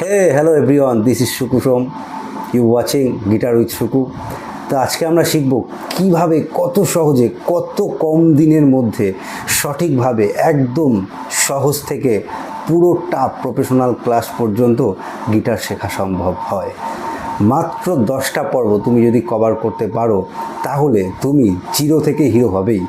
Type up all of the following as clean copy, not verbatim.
Hey, hello everyone, this is Shuku from you watching Guitar with Shuku. তো আজকে আমরা শিখব কিভাবে কত সহজে কত কম দিনের মধ্যে সঠিকভাবে একদম সহজ থেকে পুরোটা প্রফেশনাল ক্লাস পর্যন্ত গিটার শেখা সম্ভব হয়। মাত্র 10টা পর্ব তুমি যদি কভার করতে পারো তাহলে তুমি জিরো থেকে হিরো হবেই।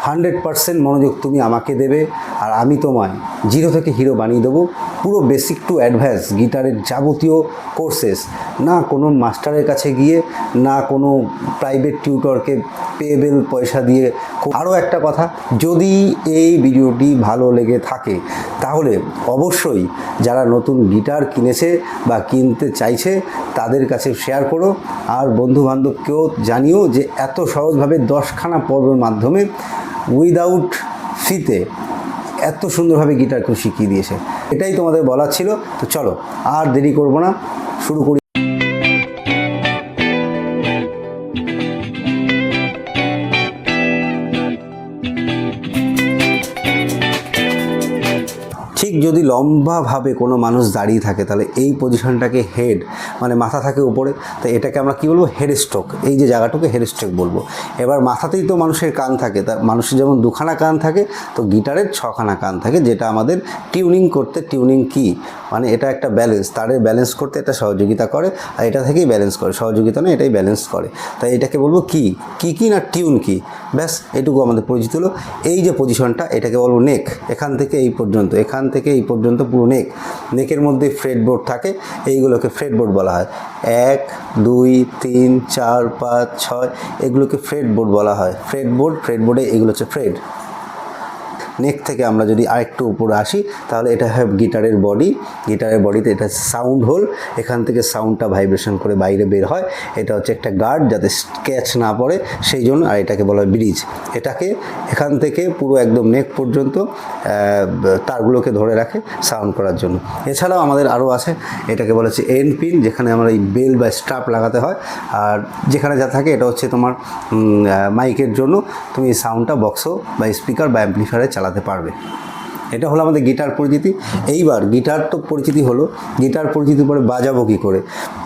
100% মনোযোগ তুমি আমাকে দেবে আর আমি তোমায় জিরো থেকে হিরো বানিয়ে দেবো। পুরো বেসিক টু অ্যাডভান্স গিটারের যাবতীয় কোর্সেস, না কোনো মাস্টারের কাছে গিয়ে, না কোনো প্রাইভেট টিউটরকে পেয়েবেল পয়সা দিয়ে। আরও একটা কথা, যদি এই ভিডিওটি ভালো লেগে থাকে তাহলে অবশ্যই যারা নতুন গিটার কিনেছে বা কিনতে চাইছে তাদের কাছে শেয়ার করো, আর বন্ধুবান্ধবকেও জানিও যে এত সহজভাবে 10খানা পর্বের মাধ্যমে উইদাউট ফিতে এত সুন্দরভাবে গিটার কেউ শিখিয়ে দিয়েছে। এটাই তোমাদের বলার ছিল। তো চলো আর দেরি করব না, শুরু করি। ঠিক যদি লম্বাভাবে কোনো মানুষ দাঁড়িয়ে থাকে তাহলে এই পজিশনটাকে হেড, মানে মাথা থাকে উপরে, তো এটাকে আমরা কী বলবো, হেড স্ট্রোক। এই যে জায়গাটাকে হেড স্ট্রোক বলবো। এবার মাথাতেই তো মানুষের কান থাকে, তা মানুষের যেমন 2খানা কান থাকে, তো গিটারের 6খানা কান থাকে, যেটা আমাদের টিউনিং করতে, টিউনিং কি মানে এটা একটা ব্যালেন্স, তারের ব্যালেন্স করতে এটা সহযোগিতা করে, আর এটা থেকেই ব্যালেন্স করে, সহযোগিতা না, এটাই ব্যালেন্স করে। তাই এটাকে বলবো কি কি কি না টিউন কি, ব্যাস এটুকু আমাদের পরিচিত হলো। এই যে পজিশনটা, এটাকে বলবো নেক। এখান থেকে এই পর্যন্ত, এখান থেকে এই পর্যন্ত পুরো নেক। নেকের মধ্যে ফ্রেটবোর্ড থাকে, এইগুলোকে ফ্রেটবোর্ড বলা হয়। 1 2 3 4 5 6 এগুলোকে ফ্রেটবোর্ড বলা হয়। ফ্রেটবোর্ডে এগুলো হচ্ছে ফ্রেট। নেক থেকে আমরা যদি আরেকটু উপরে আসি তাহলে এটা হয় গিটারের বডি। গিটারের বডিতে এটা সাউন্ড হোল, এখান থেকে সাউন্ডটা ভাইব্রেশন করে বাইরে বের হয়। এটা হচ্ছে একটা গার্ড, যাতে স্ক্র্যাচ না পড়ে সেই জন্য, আর এটাকে বলা হয় ব্রিজ। এটাকে এখান থেকে পুরো একদম নেক পর্যন্ত তারগুলোকে ধরে রাখে সাউন্ড করার জন্য। এছাড়াও আমাদের আরও আছে, এটাকে বলা হচ্ছে এন্ড পিন, যেখানে আমরা এই বেল বা স্ট্রাপ লাগাতে হয়। আর যেখানে যা থাকে এটা হচ্ছে তোমার মাইকের জন্য, তুমি সাউন্ডটা বক্সও বা স্পিকার বা অ্যাম্পলিফায়ারে চালাতে পারবে। এটা হলো আমাদের গিটার পরিচিতি। এইবার গিটার তো পরিচিতি হলো, গিটার পরিচিতির পরে বাজাবো কী করে।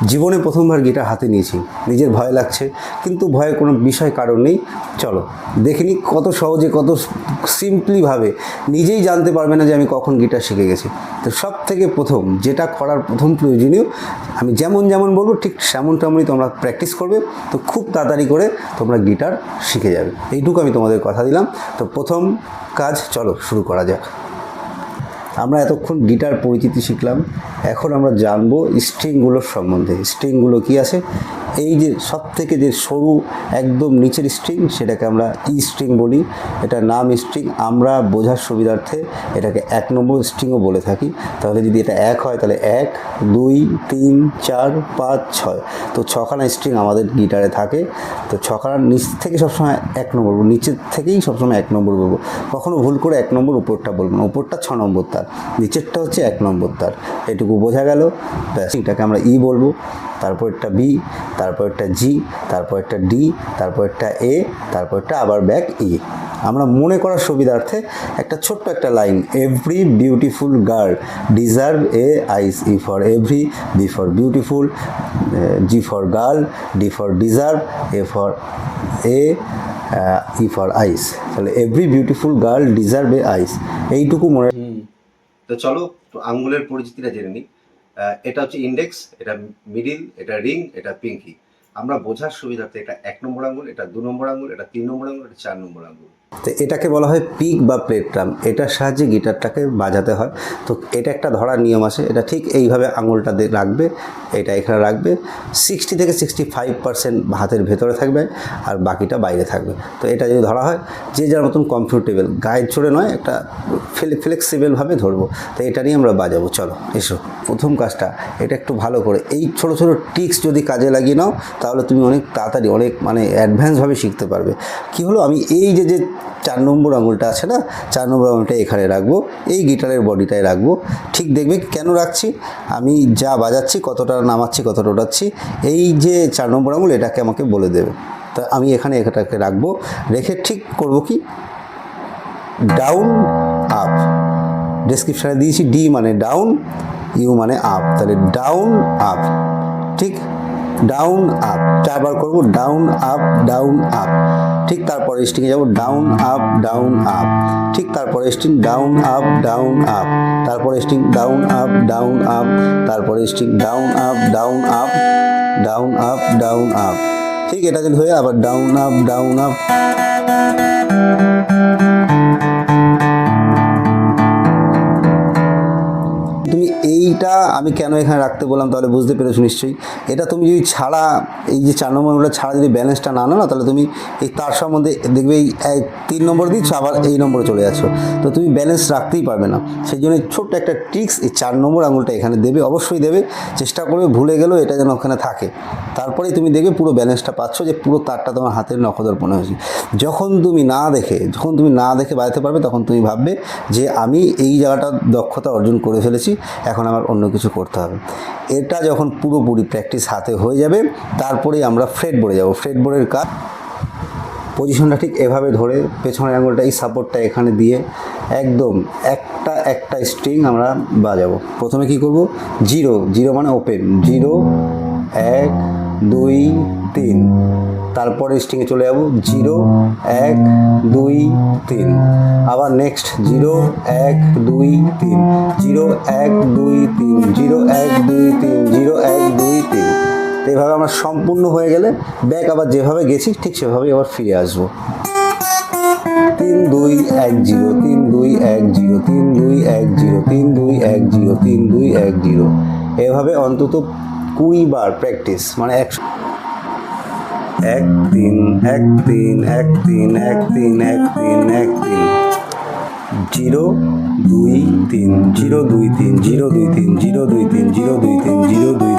জীবনে প্রথমবার গিটার হাতে নিয়েছি, নিজের ভয় লাগছে, কিন্তু ভয়ের কোনো বিষয় কারণ নেই। চলো দেখিনি কত সহজে, কত সিম্পলিভাবে, নিজেই জানতে পারবে না যে আমি কখন গিটার শিখে গেছি। তো সব থেকে প্রথম যেটা করার প্রথম প্রয়োজনীয়, আমি যেমন যেমন বলবো ঠিক তেমনই তোমরা প্র্যাকটিস করবে, তো খুব তাড়াতাড়ি করে তোমরা গিটার শিখে যাবে। এইটুকু আমি তোমাদের কথা দিলাম। তো প্রথম কাজ, চলো শুরু করা যাক। আমরা এতক্ষণ গিটার পরিচিতি শিখলাম, এখন আমরা জানবো স্ট্রিংগুলোর সম্বন্ধে। স্ট্রিংগুলো কি আছে, এই যে সব থেকে যে সরু একদম নিচের স্ট্রিং, সেটাকে আমরা ই স্ট্রিং বলি। এটার নাম স্ট্রিং, আমরা বোঝার সুবিধার্থে এটাকে 1 নম্বর স্ট্রিংও বলে থাকি। তাহলে যদি এটা 1 হয় তাহলে 1 2 3 4 5 6, তো 6খানা স্ট্রিং আমাদের গিটারে থাকে। তো 6খানার নিচ থেকে সবসময় 1 নম্বর, নিচের থেকেই সবসময় 1 নম্বর বলবো, কখনো ভুল করে 1 নম্বর উপরটা বলবো না। উপরটা 6 নম্বর তার, নিচেরটা হচ্ছে 1 নম্বর তার। এটুকু বোঝা গেল, ব্যাস। এটাকে আমরা ই বলবো, তারপর একটা বি, তারপর একটা জি, তারপর একটা ডি, তারপর একটা এ, তারপর একটা আবার ব্যাক ই। আমরা মনে করার সুবিধার্থে একটা ছোট্ট একটা line, every beautiful girl deserve a eyes, E for every, B for beautiful, G for girl, D for deserve, A for a, E for eyes. তাহলে every beautiful girl deserve a eyes, এইটুকু মনে। তো চলো আঙ্গুলের পরিচিতিটা জেনে নিই। এটা হচ্ছে ইন্ডেক্স, এটা মিডিল, এটা রিং, এটা পিঙ্কি। আমরা বোঝার সুবিধার্থে এটা 1 নম্বর আঙ্গুল, এটা 2 নম্বর আঙ্গুল, এটা 3 নম্বর আঙ্গুল, এটা 4 নম্বর আঙ্গুল। তো এটাকে বলা হয় পিক বা প্লেট ট্রাম। এটার সাহায্যে গিটারটাকে বাজাতে হয়। তো এটা একটা ধরার নিয়ম আছে, এটা ঠিক এইভাবে আঙুলটা রাখবে, এটা এখানে রাখবে, 60 থেকে 65% হাতের ভেতরে থাকবে আর বাকিটা বাইরে থাকবে। তো এটা যদি ধরা হয়, যে যার মতন কমফোর্টেবল, গায়ের চড়ে নয়, একটা ফ্লেক্সিবলভাবে ধরবো। তো এটা নিয়ে আমরা বাজাবো। চলো এসো। প্রথম কাজটা, এটা একটু ভালো করে এই ছোটো ছোটো ট্রিক্স যদি কাজে লাগিয়ে নাও তাহলে তুমি অনেক তাড়াতাড়ি, অনেক মানে অ্যাডভান্সভাবে শিখতে পারবে। কি হলো, আমি এই যে 4 নম্বর আঙুলটা আছে না, 4 নম্বর আঙুলটা এখানে রাখবো, এই গিটারের বডিটায় রাখবো। ঠিক দেখবে কেন রাখছি, আমি যা বাজাচ্ছি, কতটা নামাচ্ছি, কতটা ওঠাচ্ছি, এই যে 4 নম্বর আঙুল এটাকে আমাকে বলে দেবে। তা আমি এখানে এটাকে রাখবো, রেখে ঠিক করব কি, ডাউন আপ। ডেসক্রিপশানে দিয়েছি, ডি মানে ডাউন, ইউ মানে আপ, তাহলে ডাউন আপ, ঠিক, ডাউন আপ, 4বার করবো, ডাউন আপ ডাউন আপ, ঠিক, তারপরে স্ট্রিংয়ে যাবো ডাউন আপ ডাউন আপ, ঠিক, তারপরে string down up down up, তারপরে string down up down up, তারপরে string down up down up, down up down up, ঠিক, এটা যদি হয়ে আবার ডাউন আপ ডাউন আপ। তুমি এইটা আমি কেন এখানে রাখতে বললাম তাহলে বুঝতে পেরেছো নিশ্চয়ই। এটা তুমি যদি ছাড়া, এই যে 4 নম্বরগুলো ছাড়া যদি ব্যালেন্সটা না না তাহলে তুমি এই তার সম্বন্ধে দেখবে এই 3 নম্বর দিচ্ছ আবার এই নম্বরে চলে যাচ্ছ, তো তুমি ব্যালেন্স রাখতেই পারবে না। সেই জন্য ছোট্ট একটা ট্রিক্স, এই 4 নম্বর আঙুলটা এখানে দেবে, অবশ্যই দেবে, চেষ্টা করবে ভুলে গেলেও এটা যেন ওখানে থাকে, তারপরেই তুমি দেখবে পুরো ব্যালেন্সটা পাচ্ছ, যে পুরো তারটা তোমার হাতের নখদর্পণে হয়েছে। যখন তুমি না দেখে বাজাতে পারবে তখন তুমি ভাববে যে আমি এই জায়গাটা দক্ষতা অর্জন করে ফেলেছি, এখন আমার অন্য কিছু করতে হবে। এটা যখন পুরোপুরি প্র্যাকটিস হাতে হয়ে যাবে তারপরেই আমরা ফ্রেটবোর্ডে যাব। ফ্রেটবোর্ডের কাজ, পজিশনটা ঠিক এভাবে ধরে পেছনের আঙুলটা এই সাপোর্টটা এখানে দিয়ে একদম একটা স্ট্রিং আমরা বাজাবো। প্রথমে কি করব, 0 মানে ওপেন, 0 1 2 3, তারপরে স্ট্রিংয়ে চলে যাব 0 1 2 3, আবার নেক্সট 0 1 2 3, 0 1 2 3, 0 1 2 3, 0 1 2 3। তো এইভাবে আমরা সম্পূর্ণ হয়ে গেলে ব্যাক আবার যেভাবে গেছি ঠিক সেভাবেই আবার ফিরে আসবো। 3 2 1 0, 3 2 1 0, 3 2 1 0, 3 2 1 0, 3 2 1 0, এভাবে অন্তত 20 বার প্র্যাকটিস, মানে 1 1 3 1 3 1 3 1 3 1 3 1 3, 0 2 3 0 2 3 0 2 3 0 2 3 0 2 3 0 2